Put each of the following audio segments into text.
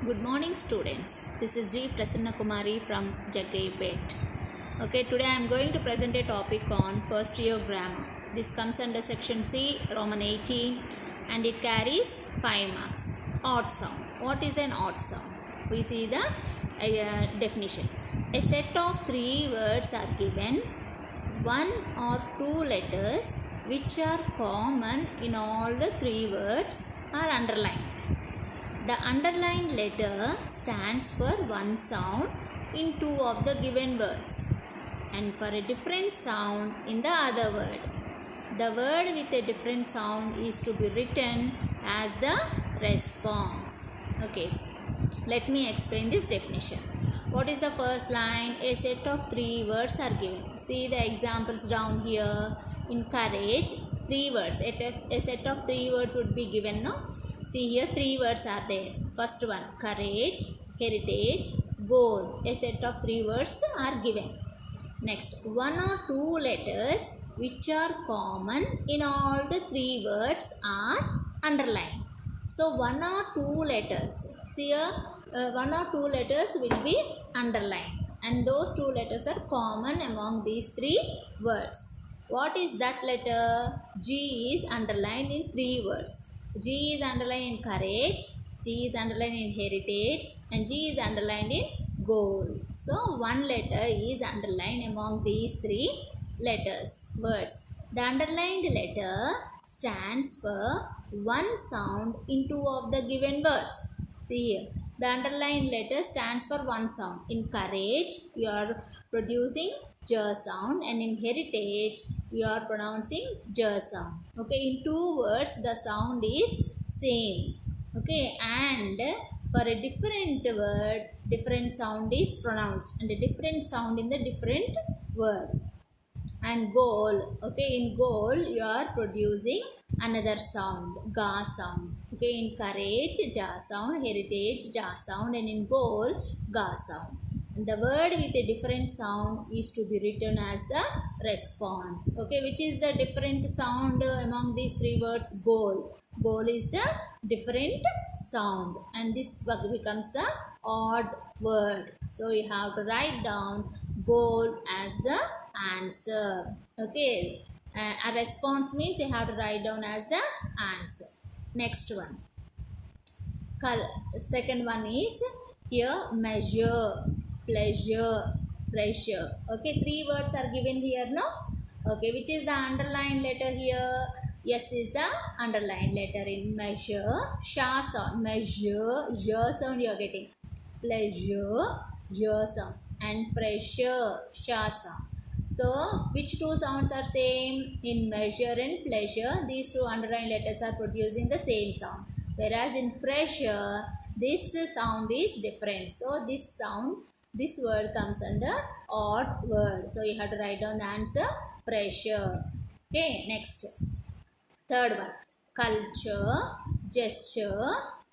Good morning, students. This is G. Prasanna Kumari from Jagaypet. Okay, today I am going to present a topic on first year grammar. This comes under section C, Roman 18, and it carries 5 marks. Odd sound. What is an odd sound? We see the definition. A set of 3 words are given, 1 or 2 letters which are common in all the 3 words are underlined. The underlined letter stands for one sound in 2 of the given words and for a different sound in the other word. The word with a different sound is to be written as the response. Okay, let me explain this definition. What is the first line? A set of 3 words are given. See the examples down here. In courage, 3 words. A set of 3 words would be given, no? See here 3 words are there. First one, courage, heritage, goal. A set of 3 words are given. Next, 1 or 2 letters which are common in all the 3 words are underlined. So 1 or 2 letters. See here 1 or 2 letters will be underlined, and those 2 letters are common among these 3 words. What is that letter? G is underlined in 3 words. G is underlined in courage, G is underlined in heritage, and G is underlined in goal. So, one letter is underlined among these 3 words. The underlined letter stands for one sound in 2 of the given words. See here, the underlined letter stands for one sound. In courage, you are producing J sound, and in heritage, you are pronouncing J sound. Okay, in 2 words, the sound is same. Okay, and for a different word, different sound is pronounced, and a different sound in the different word. And goal, okay, in goal, you are producing another sound, Ga sound. Okay, in courage, Ja sound, heritage, Ja sound, and in goal, Ga sound. And the word with a different sound is to be written as the response. Okay, which is the different sound among these 3 words? Goal. Goal is a different sound, and this becomes the odd word. So you have to write down goal as the answer. Okay, a response means you have to write down as the answer. Next one. Second one is here measure, pleasure, pressure. Okay, 3 words are given here, no? Okay, which is the underlined letter here? Yes is the underlined letter in measure. Sha sound, measure, J sound you are getting. Pleasure, J sound, and pressure, Sha sound. So, which 2 sounds are same? In measure and pleasure, these 2 underlined letters are producing the same sound. Whereas in pressure, this sound is different. So, this word comes under odd word. So, you have to write down the answer, pressure. Okay, next. Third one, culture, gesture,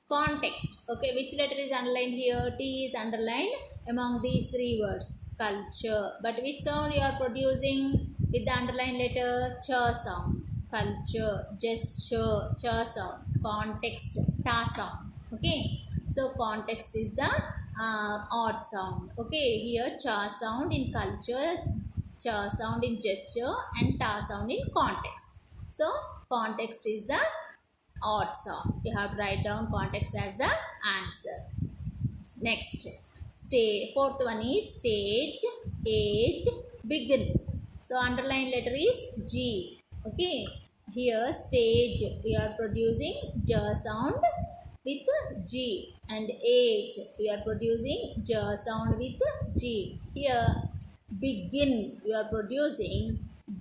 context. Okay, which letter is underlined here? T is underlined among these 3 words. Culture. But which sound you are producing with the underlined letter? Ch sound. Culture, gesture, ch sound. Context, ta sound. Okay. So, context is the odd sound. Okay. Here, cha sound in culture, cha sound in gesture, and ta sound in context. So, context is the odd sound. You have to write down context as the answer. Next, fourth one is stage, age, begin. So, underlined letter is G. Okay, here stage, we are producing J sound with G, and age, we are producing J sound with G. Here, begin, we are producing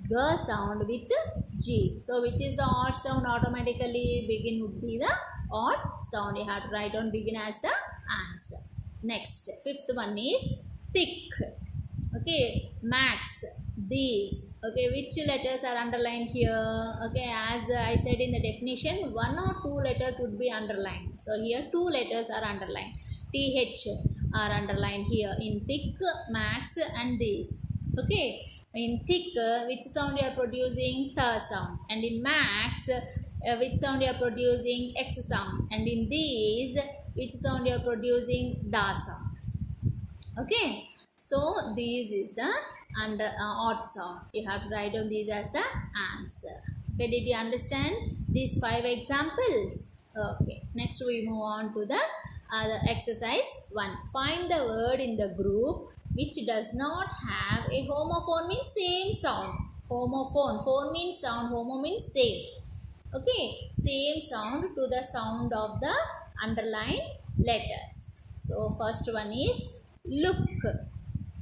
G sound with G. So, which is the odd sound automatically? Begin would be the odd sound. You have to write down begin as the answer. Next, fifth one is thick. Okay, max, these. Okay, which letters are underlined here? Okay, as I said in the definition, 1 or 2 letters would be underlined. So, here 2 letters are underlined. TH are underlined here in thick, max, and these. Okay. In thick, which sound you are producing? Th sound. And in max, which sound you are producing? X sound. And in these, which sound you are producing? Da sound. Okay, so this is the odd sound. You have to write down these as the answer. Okay, did you understand these 5 examples? Okay, next we move on to the exercise 1. Find the word in the group which does not have a homophone, means same sound. Homophone, phone means sound, homo means same. Okay, same sound to the sound of the underlined letters. So first one is look.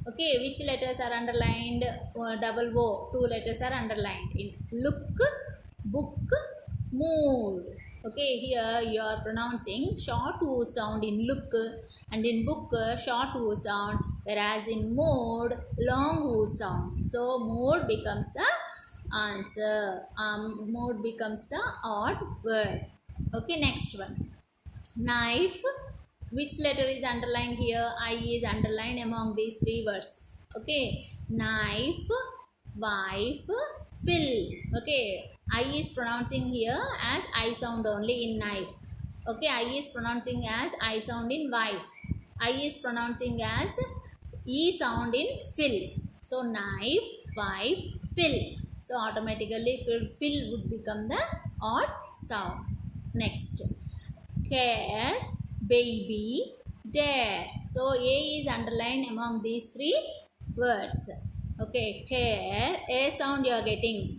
Okay, which letters are underlined? Double O, 2 letters are underlined in look, book, mood. Okay, here you are pronouncing short O sound in look, and in book short O sound, whereas in mood long O sound. So mood becomes the answer. Mood becomes the odd word. Okay, next one. Knife. Which letter is underlined here? I is underlined among these 3 words. Okay, knife, wife, fill. Okay, I is pronouncing here as I sound only in knife. Okay, I is pronouncing as I sound in wife. I is pronouncing as E sound in fill. So knife, wife, fill. So automatically fill would become the odd sound. Next, care, baby, dare. So A is underlined among these 3 words. Okay, care, A sound you are getting.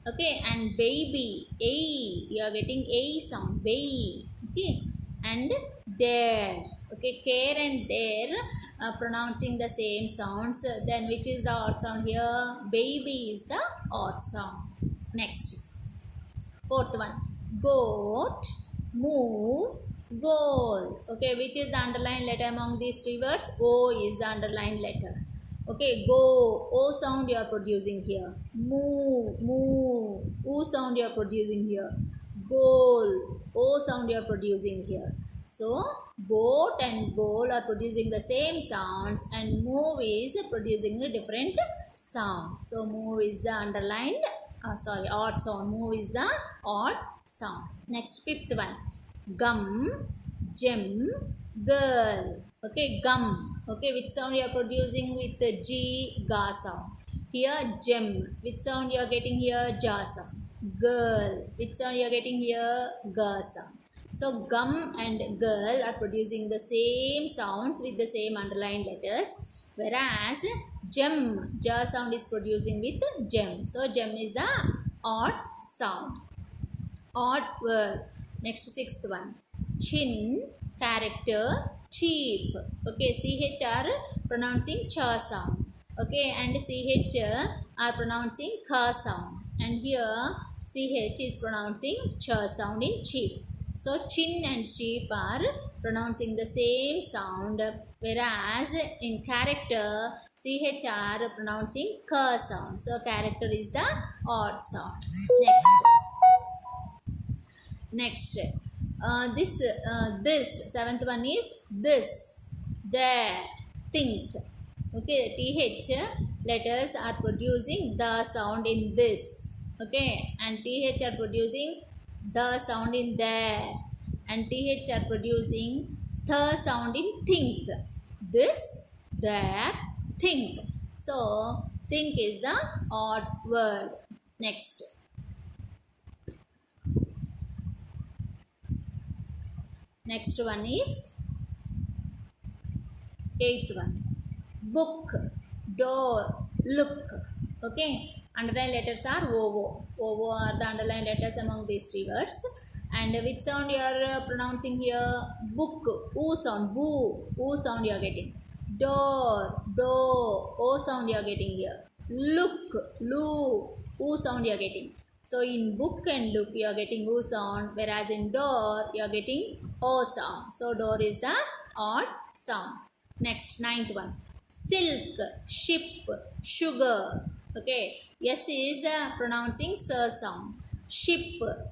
Okay, and baby, A, you are getting A sound, baby. Okay, and dare. Okay, care and dare pronouncing the same sounds. Then which is the odd sound here? Baby is the odd sound. Next, 4th one, goat, move, goal. Okay, which is the underlined letter among these 3 words? O is the underlined letter. Okay, go, O sound you are producing here. Move, move, O sound you are producing here. Goal, O sound you are producing here. So, goat and goal are producing the same sounds, and move is producing a different sound. So, move is the underlined, odd sound. Move is the odd sound. Next, 5th one. Gum, gem, girl. Okay, gum. Okay, which sound you are producing with the G, ga sound. Here, gem. Which sound you are getting here? Ja sound. Girl. Which sound you are getting here? Ga sound. So, gum and girl are producing the same sounds with the same underlined letters. Whereas, gem, ja sound is producing with gem. So, gem is the odd sound. Odd word. Next, 6th one. Chin, character, cheap. Okay, CH are pronouncing cha sound. Okay, and CH are pronouncing ka sound. And here, CH is pronouncing cha sound in cheap. So, chin and cheap are pronouncing the same sound, whereas in character, CH are pronouncing ka sound. So, character is the odd sound. Next, this 7th one is this, there, think. Okay, TH letters are producing the sound in this. Okay, and TH are producing the sound in there, and TH are producing the sound in think. This, there, think. So, think is the odd word. Next. Next one is 8th one. Book, door, look. Okay, underlined letters are OO. OO are the underlined letters among these 3 words. And which sound you are pronouncing here? Book, O sound, boo, O sound you are getting. Door, do, O sound you are getting here. Look, lu, O sound you are getting. So in book and look you are getting O sound, whereas in door you are getting O sound. So door is the odd sound. Next, 9th one. Silk, ship, sugar. Okay, S is pronouncing S sound. Ship,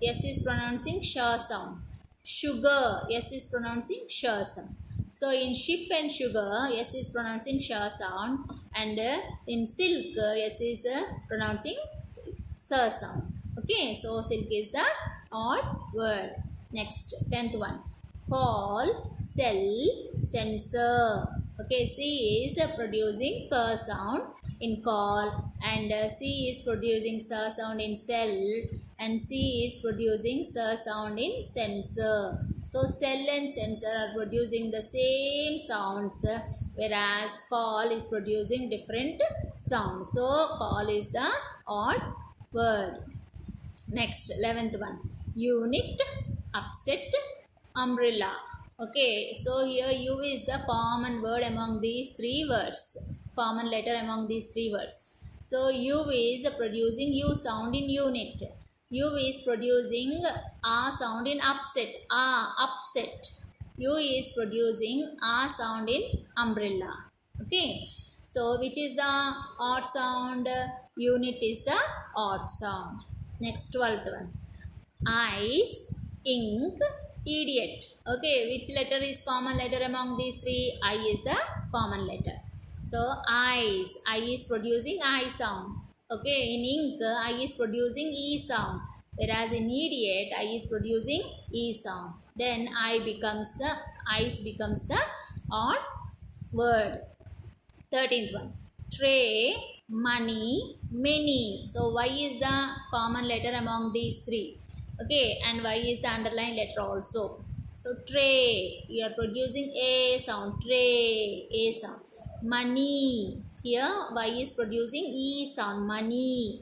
S is pronouncing Sh sound. Sugar, S is pronouncing Sh sound. So in ship and sugar, S is pronouncing Sh sound, and in silk, S is pronouncing S sound. Okay, so silk is the odd word. Next, 10th one. Call, sell, censor. Okay, C is producing k sound in call, and C is producing s sound in sell, and C is producing s sound in censor. So sell and censor are producing the same sounds, whereas call is producing different sounds. So call is the odd word. Next, 11th one. Unit, upset, umbrella. Okay, so here U is the common word among these three words, common letter among these three words. So U is producing U sound in unit. U is producing A sound in upset, upset. U is producing A sound in umbrella. Okay, so which is the odd sound? Unit is the odd sound. Next, 12th one. Ice, ink, idiot. Okay, which letter is common letter among these three? I is the common letter. So eyes, I is producing I sound. Okay, in ink I is producing E sound, whereas in idiot I is producing E sound. Then ice becomes the odd word. 13th one. Tray, money, many. So Y is the common letter among these three. Okay, and Y is the underlined letter also. So tray, you are producing A sound, tray, A sound. Money, here Y is producing E sound, money.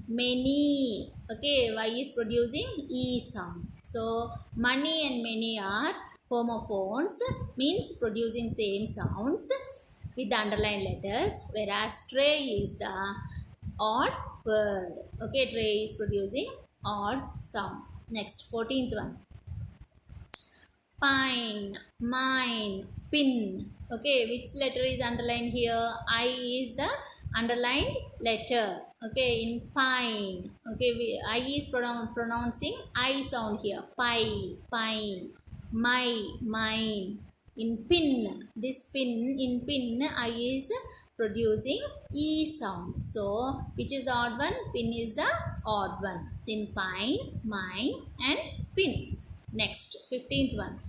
Many, okay, Y is producing E sound. So money and many are homophones, means producing same sounds with the underlined letters, whereas tray is the odd word. Okay, tray is producing odd sound. Next, 14th one. Pine, mine, pin. Okay, which letter is underlined here? I is the underlined letter. Okay, in pine. Okay, I is pronouncing I sound here. Pie, pine. My, mine. In pin, this pin, in pin I is producing E sound. So which is the odd one? Pin is the odd one. In pine, mine, and pin. Next, 15th one.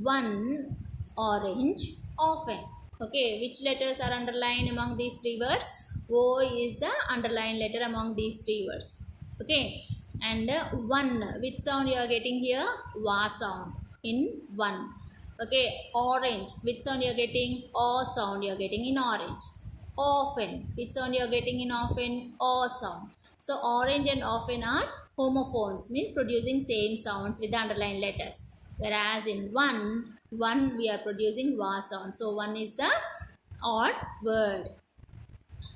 One, orange, often. Okay, which letters are underlined among these three words? O is the underlined letter among these three words. Okay, and one, which sound you are getting here? Va sound in one. Okay, orange, which sound you are getting? O sound you are getting in orange. Often, which sound you are getting in often? O sound. So orange and often are homophones, means producing same sounds with the underlined letters, whereas in one we are producing va sound. So one is the odd word.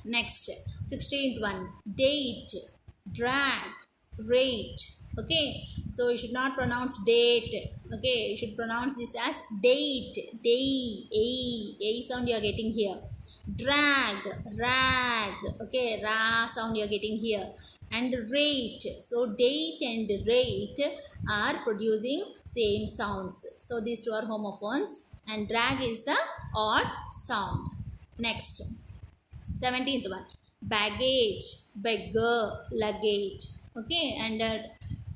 Next, 16th one. Date, drag, rate. Okay, so you should not pronounce date. Okay, you should pronounce this as date, a sound you are getting here. Drag, rag. Okay, ra sound you are getting here. And rate, so date and rate are producing same sounds. So these two are homophones, and drag is the odd sound. Next, 17th one. Baggage, beggar, luggage. Okay, and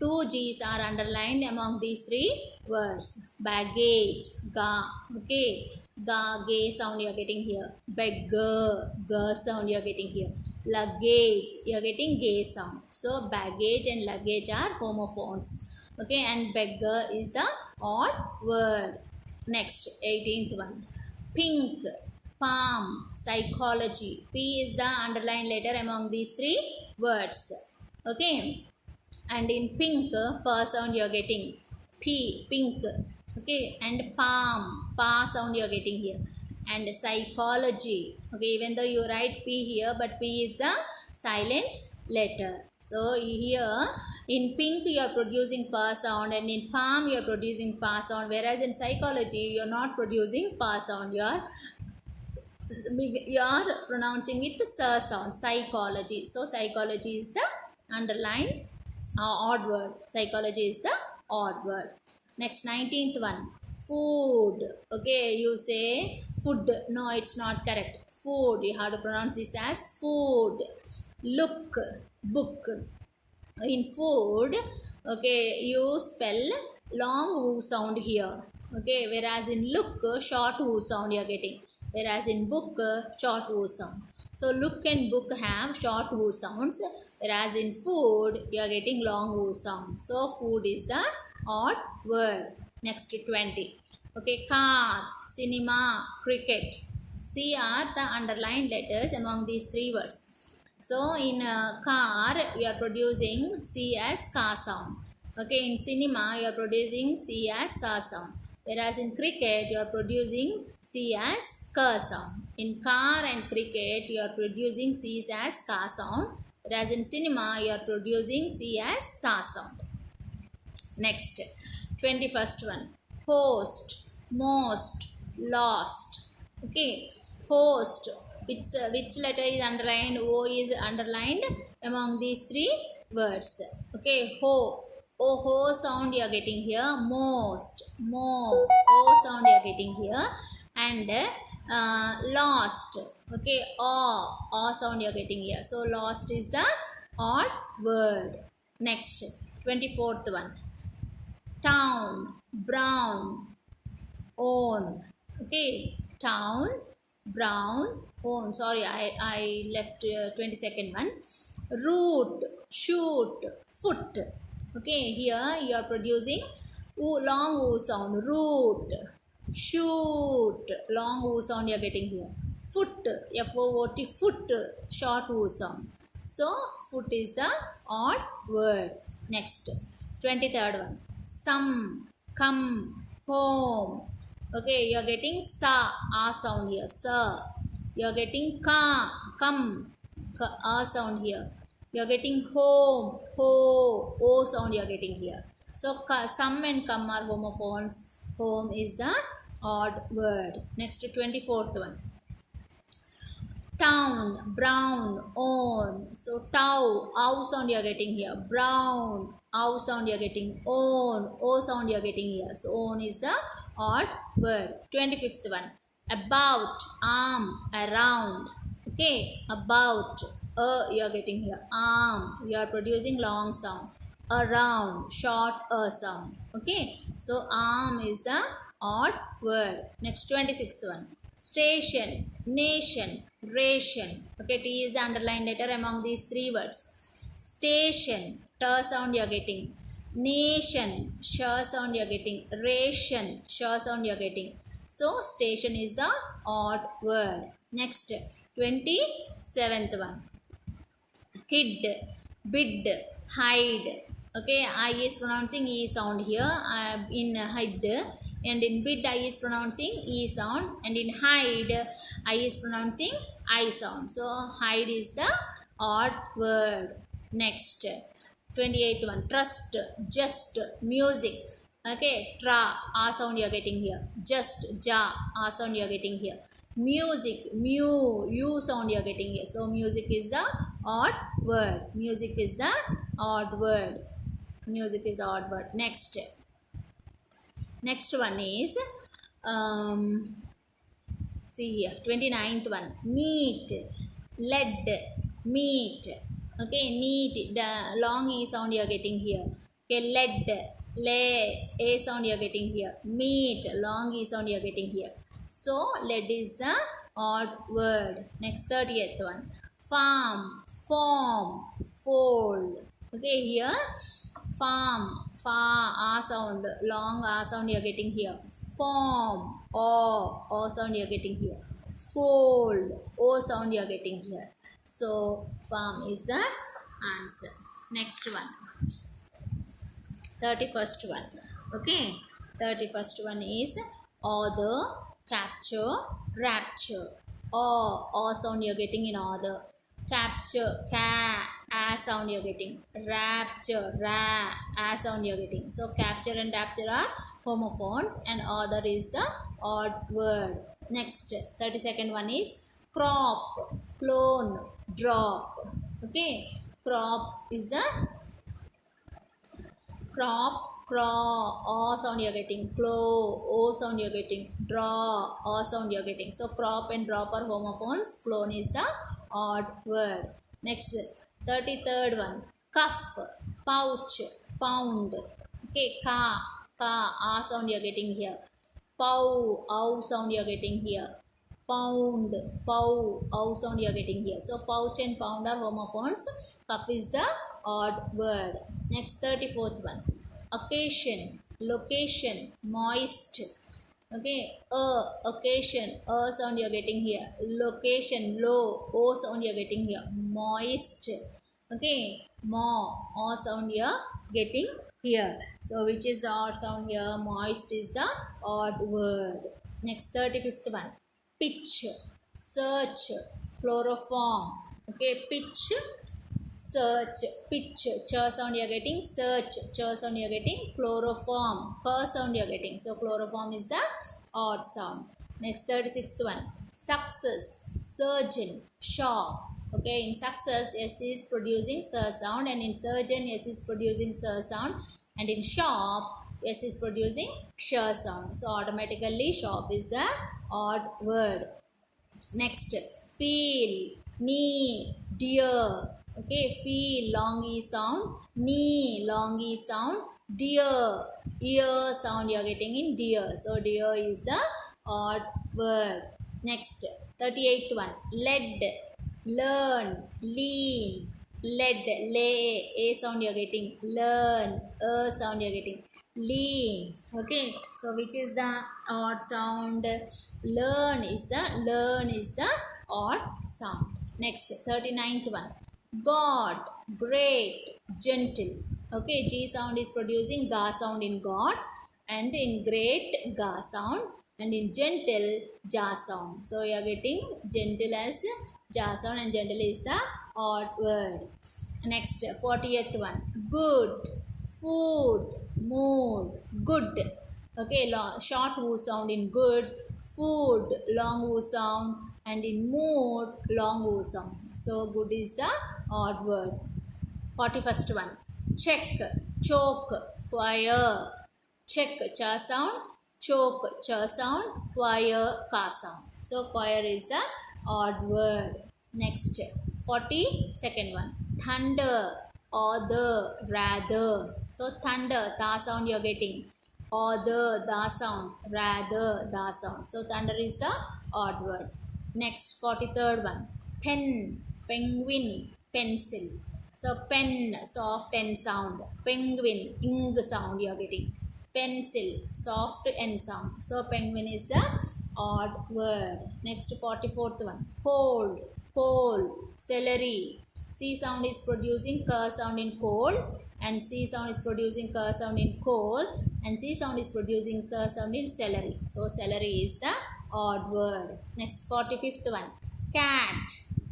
two G's are underlined among these three words. Baggage, ga. Okay, ga, gay sound you are getting here. Beggar, ga sound you are getting here. Luggage, you are getting gay sound. So baggage and luggage are homophones. Okay, and beggar is the odd word. Next, 18th one. Pink, palm, psychology. P is the underlined letter among these three words. Okay, and in pink, pa sound you are getting. P, pink. Okay, and palm, pa sound you are getting here. And psychology. Okay, even though you write P here, but P is the silent letter. So here in pink you are producing pa sound, and in palm you are producing pa sound, whereas in psychology you are not producing pa sound. You are pronouncing with the sa sound, psychology. So psychology is the underlined odd word. Psychology is the odd word. Next, 19th one. Food. Okay, you say food. No, it's not correct. Food. You have to pronounce this as food. Look, book. In food, Okay, you spell long oo sound here. Okay, whereas in look, short oo sound you are getting. Whereas in book, short oo sound. So look and book have short oo sounds. Whereas in food, you are getting long oo sound. So food is the odd word. Next to 20. Okay, car, cinema, cricket. C are the underlined letters among these three words. So in car, you are producing C as car sound. Okay, in cinema, you are producing C as sa sound. Whereas in cricket, you are producing C as ka sound. In car and cricket, you are producing C as ka sound. Whereas in cinema, you are producing C as sa sound. Next, 21st one. Host, most, lost. Okay, host. Which letter is underlined? O is underlined among these three words. Okay, ho. Ho sound you are getting here. Most, mo. O sound you are getting here. And lost. Okay, o sound you are getting here. So lost is the odd word. Next, 24th one. Town, brown, own. Okay, town, brown, own. Sorry, I left 22nd one. Root, shoot, foot. Okay, here you are producing long oo sound. Root, shoot, long oo sound you are getting here. Foot, F-O-O-T, foot, short oo sound. So, foot is the odd word. Next, 23rd one. Some, come, home. Okay, you are getting sa, a sound here. Sa. You are getting ka, come, a sound here. You are getting home, ho, o sound you are getting here. So, some and come are homophones. Home is the odd word. Next, 24th one. Town, brown, own. So tau, ow sound you are getting here. Brown, ow sound you are getting. Own, o sound you are getting here. So own is the odd word. 25th one. About, arm, around. Okay, about, you are getting here. Arm, you are producing long sound. Around, short sound. Okay, so arm is the odd word. Next, 26th one. Station, nation, ration. Okay, T is the underlined letter among these three words. Station, T sound you are getting. Nation, sh sound you are getting. Ration, sh sound you are getting. So, station is the odd word. Next, 27th one. Hid, bid, hide. Okay, I is pronouncing E sound here in hid, and in bid I is pronouncing E sound, and in hide I is pronouncing I sound. So hide is the odd word. Next, 28th one. Trust, just, music. Okay, tra, a sound you are getting here. Just, ja, a sound you are getting here. Music, mu, u sound you are getting here. So music is the odd word. Music is the odd word. Music is odd word. Next one is see here, 29th one. Neat, lead, meat. Okay, neat, the long E sound you are getting here. Okay, lead, lay, A sound you are getting here. Meat, long E sound you are getting here. So, lead is the odd word. Next, 30th one. Farm, form, fold. Okay, here farm, fa, a sound, long a sound you are getting here. Form, o sound you are getting here. Fold, o sound you are getting here. So, farm is the answer. Next one. 31st one. Okay, 31st one is order, capture, rapture. O sound you are getting in order. Capture, ca, a sound you are getting. Rapture, ra, a sound you are getting. So capture and rapture are homophones, and order is the odd word. Next, 32nd one is crop, clone, drop. Okay, crop is the crop, craw, o sound you are getting. Clo, o sound you are getting. Draw, o sound you are getting. So crop and drop are homophones. Clone is the odd word. Next, 33rd one. Cuff, pouch, pound. Okay, ka, ah sound you are getting here. Pow, ow sound you are getting here. Pound, pow, ow sound you are getting here. So pouch and pound are homophones. Cuff is the odd word. Next 34th one. Occasion, location, moist. Okay, occasion, sound you are getting here. Location, low, o sound you are getting here. Moist. Okay, mo, o sound you are getting here. So which is the odd sound here? Moist is the odd word. Next 35th one. Pitch, search, chloroform. Okay, pitch, search, pitch, ch sound you are getting. Search, ch sound you are getting. Chloroform, k sound you are getting. So chloroform is the odd sound. Next 36th one. Success, surgeon, shop. Okay, in success s is producing s sound, and in surgeon s is producing s sound, and in shop s is producing sh sound. So automatically shop is the odd word. Next, feel, knee, deer. Okay, feel, long e sound, knee, long e sound, deer, ear sound you are getting in deer. So deer is the odd word. Next, 38th one. Lead, learn, lean, lead, lay, a sound you are getting. Learn, a sound you are getting. Lean. Okay, so which is the odd sound? Learn is the odd sound. Next, 39th one. God, great, gentle. Okay, G sound is producing ga sound in God, and in great ga sound, and in gentle ja sound. So you are getting gentle as ja sound, and gentle is the odd word. Next, 40th one. Good, food, mood, good. Okay, short woo sound in good, food, long woo sound, and in mood, long woo sound. So good is the odd word. 41st one. Check, choke, choir. Check, cha sound, choke, cha sound, choir, ka sound. So choir is the odd word. Next, 42nd one. Thunder, other, rather. So thunder, tha sound you are getting. Other, da sound, rather, da sound. So thunder is the odd word. Next, 43rd one. Pen, penguin, pencil. So pen, soft n sound. Penguin, ing sound you are getting. Pencil, soft n sound. So penguin is the odd word. Next, 44th one. Cold, cold, celery. C sound is producing k sound in cold, and C sound is producing k sound in coal, and C sound is producing s sound in celery. So celery is the odd word. Next, 45th one. Cat,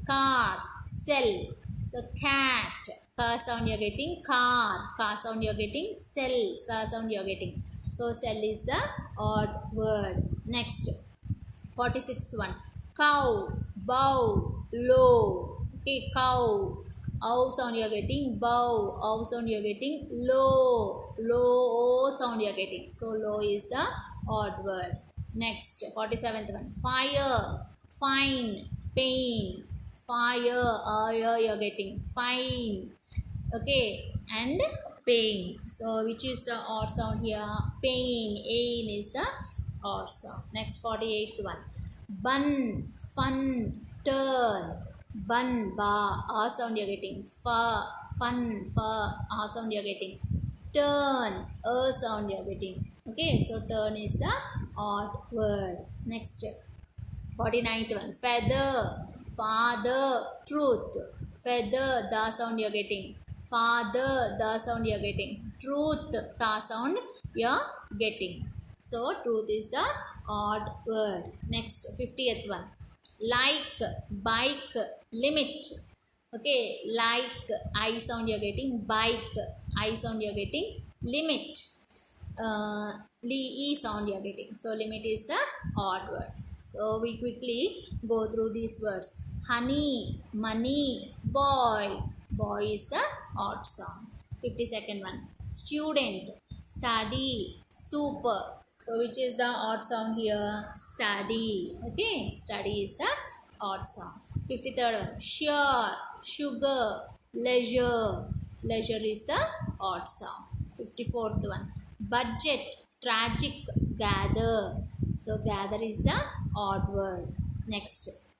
car, cell. So cat, ka sound you are getting. Car, ka sound you are getting. Cell, sa sound you are getting. So cell is the odd word. Next, 46th one. Cow, bow, low. Okay, cow, ow sound you are getting. Bow, ow sound you are getting. Low, low, o sound you are getting. So low is the odd word. Next, 47th one. Fire, fine, pain. Fire, you are getting. Fine. Okay, and pain. So which is the odd sound here? Pain, ain is the odd sound. Next, 48th one. Bun, fun, turn. Bun, ba, ah sound you are getting. Fa, fun, fa, ah sound you are getting. Turn, a sound you are getting. Okay, so turn is the odd word. Next, 49th one. Feather, father, truth. Feather, the sound you are getting. Father, the sound you are getting. Truth, the sound you are getting. So truth is the odd word. Next, 50th one. Like, bike, limit. Okay, like, I sound you are getting. Bike, I sound you are getting. Limit, e sound you are getting. So limit is the odd word. So we quickly go through these words. Honey, money, boy. Boy is the odd sound. 52nd one. Student, study, super. So which is the odd sound here? Study. Okay, study is the odd sound. 53rd one. Sure, sugar, leisure. Leisure is the odd sound. 54th one. Budget, tragic, gather. So gather is the odd word. Next.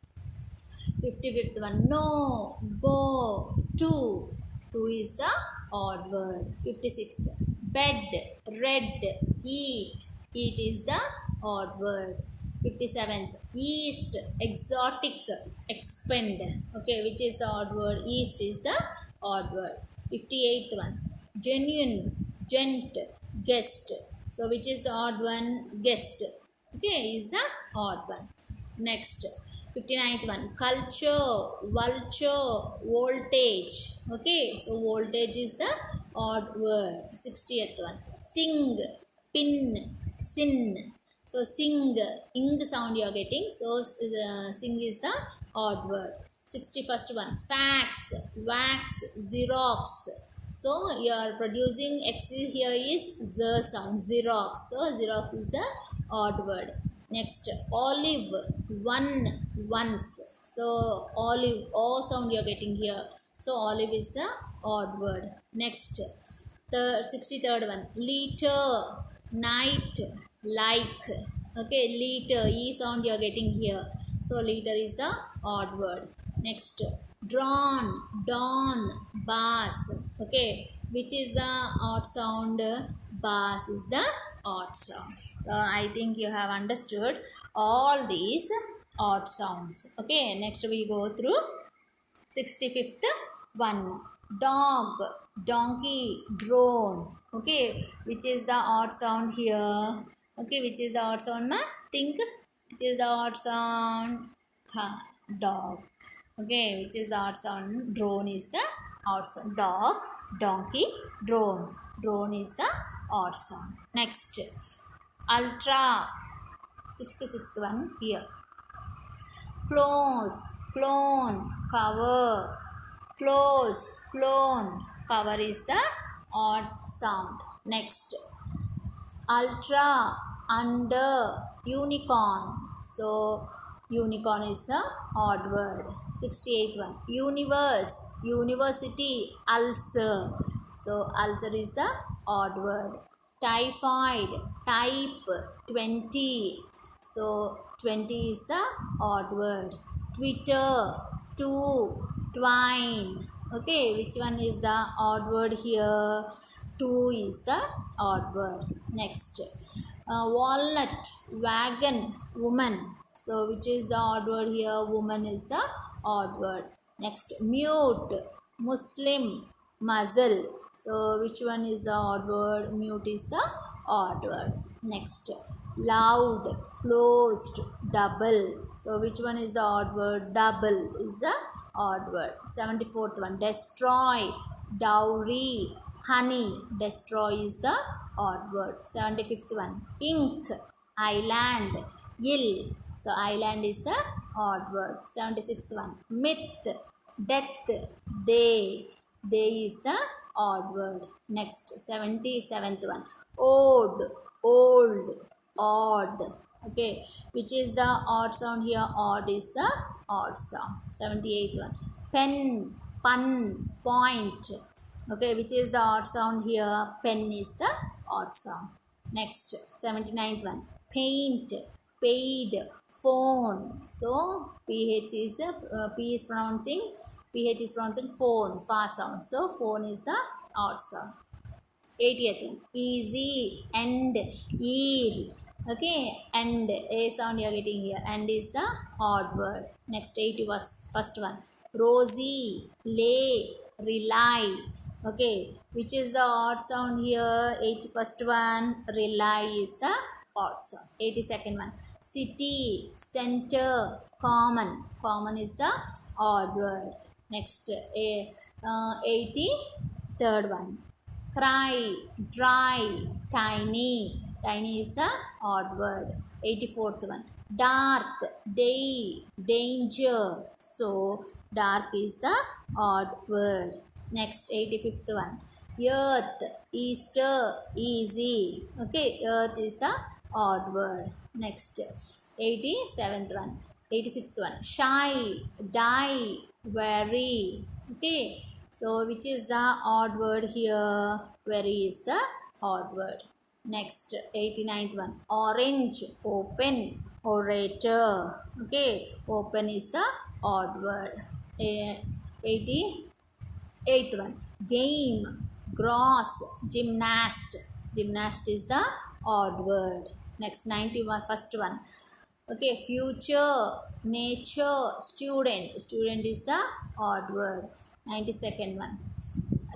55th one. No, go, to. To is the odd word. 56th. Bed, red, eat. Eat is the odd word. 57th. East, exotic, expend. Okay, which is the odd word? East is the odd word. 58th one. Genuine, gent, guest. So which is the odd one? Guest. Okay, is the odd one. Next. 59th one. Culture, vulture, voltage. Okay, so voltage is the odd word. 60th one. Sing, pin, sin. So sing, ing sound you are getting. So sing is the odd word. 61st one. Fax, wax, xerox. So you are producing x here is z sound, xerox. So xerox is the odd word. Next, olive, one, once. So olive, o sound you are getting here. So olive is the odd word. Next, the 63rd one. Liter, night, like. Okay, liter, e sound you are getting here. So liter is the odd word. Next, drawn, dawn, bass. Okay, which is the odd sound? Bass is the odd sound. So I think you have understood all these odd sounds. Okay, next we go through 65th one. Dog, donkey, drone. Okay, which is the odd sound here? Okay, which is the odd sound, ma? Think. Which is the odd sound? Kha, dog. Okay, which is the odd sound? Drone is the odd sound. Dog, donkey, drone. Drone is the odd sound. Next, ultra. 66th one here. Close, clone, cover. Close, clone, cover is the odd sound. Next, ultra, under, unicorn. So unicorn is the odd word. 68th one. Universe, university, ulcer. So ulcer is the odd word. Typhoid, type, 20. So 20 is the odd word. Twitter, two, twine. Okay, which one is the odd word here? Two is the odd word. Next, walnut, wagon, woman. So which is the odd word here? Woman is the odd word. Next, mute, Muslim, muzzle. So which one is the odd word? Mute is the odd word. Next, loud, closed, double. So which one is the odd word? Double is the odd word. 74th one. Destroy, dowry, honey. Destroy is the odd word. 75th one. Ink, island, ill. So island is the odd word. 76th one. Myth, death, they. They is the odd word. Next, 77th one. Old, old, odd. Okay, which is the odd sound here? Odd is the odd sound. 78th one. Pen, pun, point. Okay, which is the odd sound here? Pen is the odd sound. Next, 79th one. Paint, paid, phone. So ph is p is pronouncing, ph is pronouncing phone, fa sound. So phone is the odd sound. 80th one. Easy, end, eel. Okay, and a sound you are getting here. And is the odd word. Next, 81st one. Rosy, lay, rely. Okay, which is the odd sound here? 81st one. Rely is the odd sound. 82nd one. City, center, common. Common is the odd word. Next, 83rd one. Cry, dry, tiny. Tiny is the odd word. 84th one. Dark, day, danger. So dark is the odd word. Next, 85th one. Earth, Easter, easy. Okay, earth is the odd word. Next, 87th one. 86th one. Shy, die, worry. Okay, so which is the odd word here? Where is the odd word? Next, 89th one. Orange, open, orator. Okay, open is the odd word. 88th one. Game, gross, gymnast. Gymnast is the odd word. Next, 91st first one. Okay, future, nature, student. Student is the odd word. 92nd one.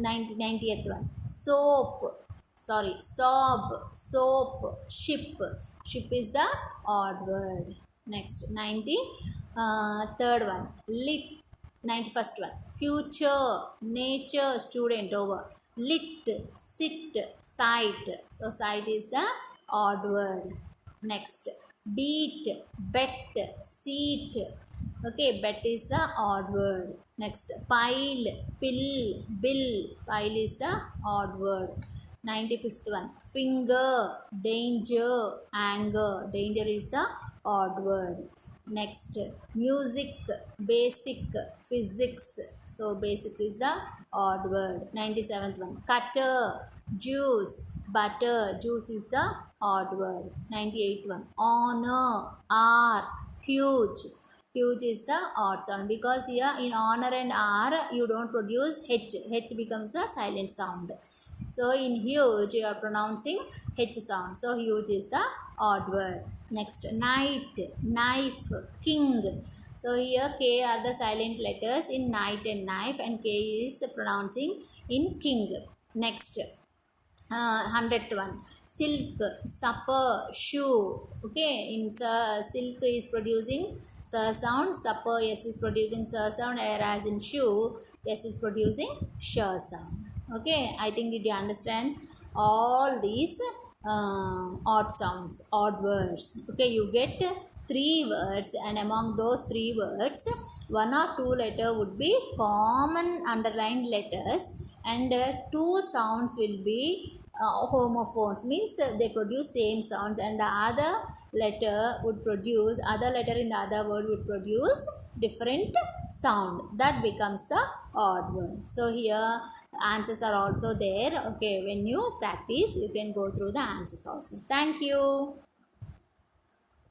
90th one. Soap, sorry, sob, soap, ship. Ship is the odd word. Next, 93rd one. Lit, 91st one. Future, nature, student over. Lit, sit, sight. So sight is the odd word. Next, beat, bet, seat. Okay, bet is the odd word. Next, pile, pill, bill. Pile is the odd word. 95th one. Finger, danger, anger. Danger is the odd word. Next, music, basic, physics. So basic is the odd word. 97th one. Cutter, juice, butter. Juice is the odd word. 98th one. Honor, R, huge. Huge is the odd sound because here in honor and R you don't produce H. H becomes a silent sound. So in huge you are pronouncing H sound. So huge is the odd word. Next, knight, knife, king. So here K are the silent letters in knight and knife, and K is pronouncing in king. Next, 100th one. Silk, supper, shoe. Okay, in silk is producing sir sound, supper S is producing sir sound, whereas in shoe S is producing sure sound. Okay, I think you understand all these odd sounds, odd words. Okay, you get 3 words, and among those 3 words 1 or 2 letter would be common underlined letters, and 2 sounds will be homophones, means they produce same sounds, and the other letter would produce, other letter in the other word would produce different sound. That becomes the odd word. So here answers are also there. Okay, when you practice you can go through the answers also. Thank you.